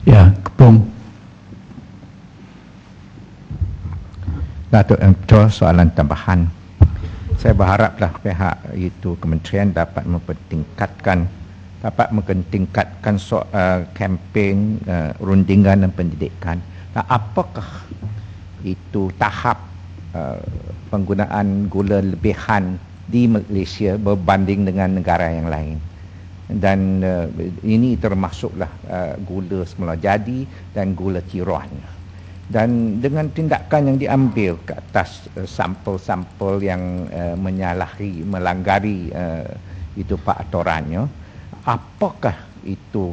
Ya, Kepung. Datuk Emco, soalan tambahan. Saya berharaplah pihak itu kementerian dapat mempertingkatkan kempen rundingan dan pendidikan. Dan apakah itu tahap penggunaan gula lebihan di Malaysia berbanding dengan negara yang lain? Dan ini termasuklah gula semula jadi dan gula tiruan. Dan dengan tindakan yang diambil ke atas sampel-sampel yang melanggar itu peraturannya, apakah itu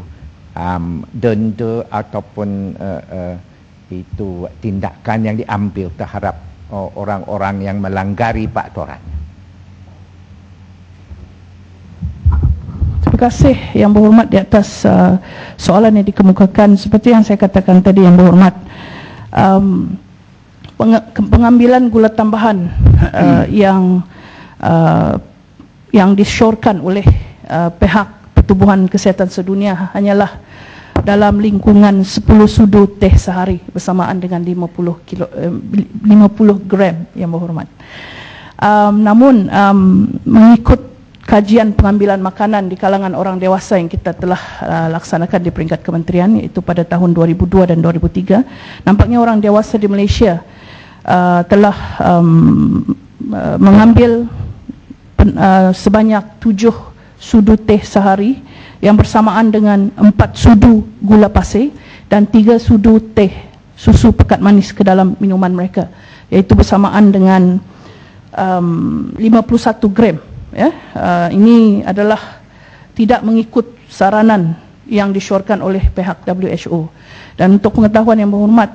denda ataupun itu tindakan yang diambil terhadap orang-orang yang melanggari peraturan? Terima kasih Yang Berhormat di atas soalan yang dikemukakan. Seperti yang saya katakan tadi, Yang Berhormat, pengambilan gula tambahan yang disyorkan oleh pihak Pertubuhan Kesihatan Sedunia hanyalah dalam lingkungan 10 sudu teh sehari bersamaan dengan 50 gram, Yang Berhormat. Namun mengikut kajian pengambilan makanan di kalangan orang dewasa yang kita telah laksanakan di peringkat kementerian, iaitu pada tahun 2002 dan 2003, nampaknya orang dewasa di Malaysia telah mengambil sebanyak 7 sudu teh sehari yang bersamaan dengan 4 sudu gula pasir dan 3 sudu teh susu pekat manis ke dalam minuman mereka, iaitu bersamaan dengan 51 gram. Ya, ini adalah tidak mengikut saranan yang disyorkan oleh pihak WHO. Dan untuk pengetahuan Yang Berhormat,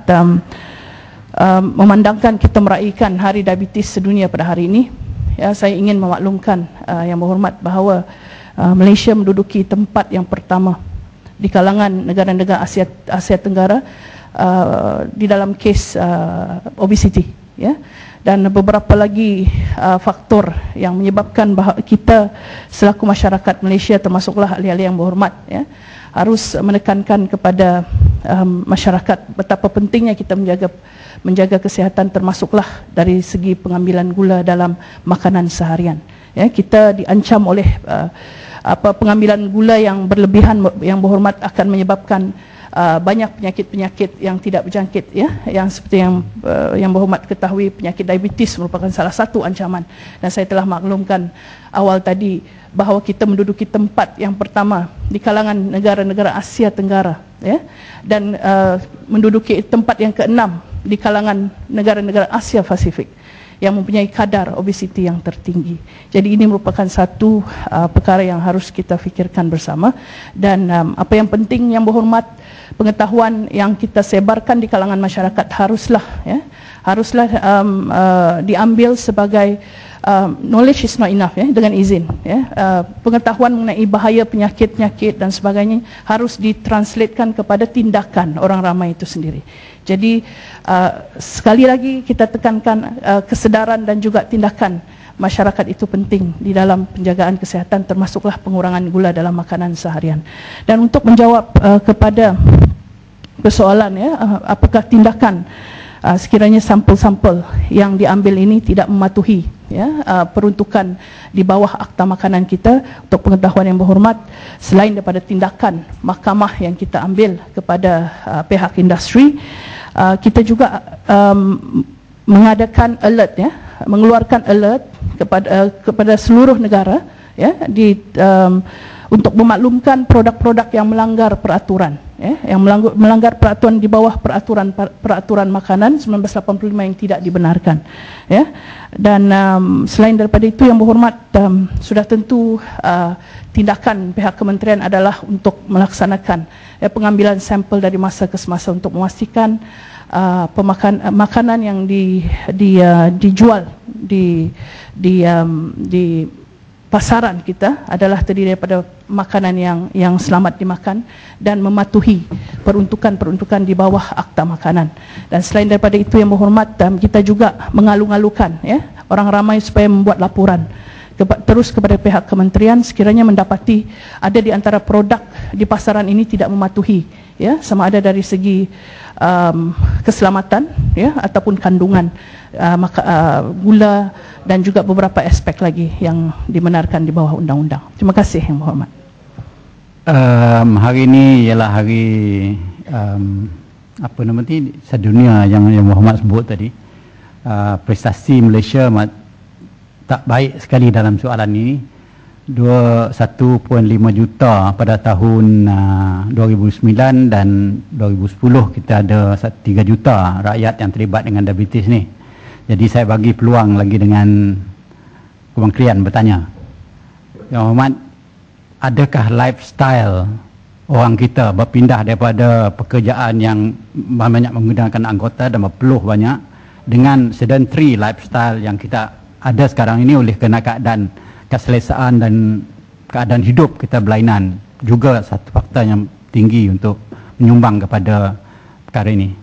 memandangkan kita meraihkan Hari Diabetes Sedunia pada hari ini, ya, saya ingin memaklumkan Yang Berhormat bahawa Malaysia menduduki tempat yang pertama di kalangan negara-negara Asia Tenggara di dalam kes obesity, ya. Dan beberapa lagi faktor yang menyebabkan bahawa kita selaku masyarakat Malaysia, termasuklah ahli-ahli Yang Berhormat, ya, harus menekankan kepada masyarakat betapa pentingnya kita menjaga kesihatan, termasuklah dari segi pengambilan gula dalam makanan seharian. Ya, kita diancam oleh pengambilan gula yang berlebihan, Yang Berhormat, akan menyebabkan banyak penyakit-penyakit yang tidak berjangkit, ya, yang seperti yang Berhormat ketahui, penyakit diabetes merupakan salah satu ancaman. Dan saya telah maklumkan awal tadi bahawa kita menduduki tempat yang pertama di kalangan negara-negara Asia Tenggara, ya, dan menduduki tempat yang keenam di kalangan negara-negara Asia Pasifik yang mempunyai kadar obesiti yang tertinggi. Jadi ini merupakan satu perkara yang harus kita fikirkan bersama. Dan apa yang penting, Yang Berhormat, pengetahuan yang kita sebarkan di kalangan masyarakat haruslah diambil sebagai knowledge is not enough, ya, dengan izin, ya. Pengetahuan mengenai bahaya penyakit-penyakit dan sebagainya harus ditranslatekan kepada tindakan orang ramai itu sendiri. Jadi sekali lagi kita tekankan kesedaran dan juga tindakan masyarakat itu penting di dalam penjagaan kesihatan, termasuklah pengurangan gula dalam makanan seharian. Dan untuk menjawab kepada persoalan, ya, apakah tindakan sekiranya sampel-sampel yang diambil ini tidak mematuhi, ya, peruntukan di bawah akta makanan kita, untuk pengetahuan Yang Berhormat, selain daripada tindakan mahkamah yang kita ambil kepada pihak industri, kita juga mengadakan alert, ya, mengeluarkan alert kepada seluruh negara, ya, untuk memaklumkan produk-produk yang melanggar peraturan, ya, yang melanggar peraturan di bawah peraturan makanan 1985 yang tidak dibenarkan, ya. Dan selain daripada itu, Yang Berhormat, sudah tentu tindakan pihak kementerian adalah untuk melaksanakan, ya, pengambilan sampel dari masa ke semasa untuk memastikan makanan yang dijual di pasaran kita adalah terdiri daripada makanan yang selamat dimakan dan mematuhi peruntukan di bawah akta makanan. Dan selain daripada itu, Yang Berhormat, kita juga mengalu-alukan, ya, orang ramai supaya membuat laporan terus kepada pihak kementerian sekiranya mendapati ada di antara produk di pasaran ini tidak mematuhi ya, sama ada dari segi keselamatan, ya, ataupun kandungan gula dan juga beberapa aspek lagi yang dibenarkan di bawah undang-undang. Terima kasih Yang Berhormat. Hari ini ialah hari apa nama ni, sedunia yang Muhammad sebut tadi. Prestasi Malaysia tak baik sekali dalam soalan ini. 1.5 juta pada tahun 2009 dan 2010 kita ada 3 juta rakyat yang terlibat dengan diabetes ni. Jadi saya bagi peluang lagi dengan kementerian bertanya. Yang Hormat, adakah lifestyle orang kita berpindah daripada pekerjaan yang banyak menggunakan anggota dan berpeluh banyak dengan sedentary lifestyle yang kita ada sekarang ini oleh kerana keadaan keselesaan dan keadaan hidup kita berlainan juga satu faktor yang tinggi untuk menyumbang kepada perkara ini.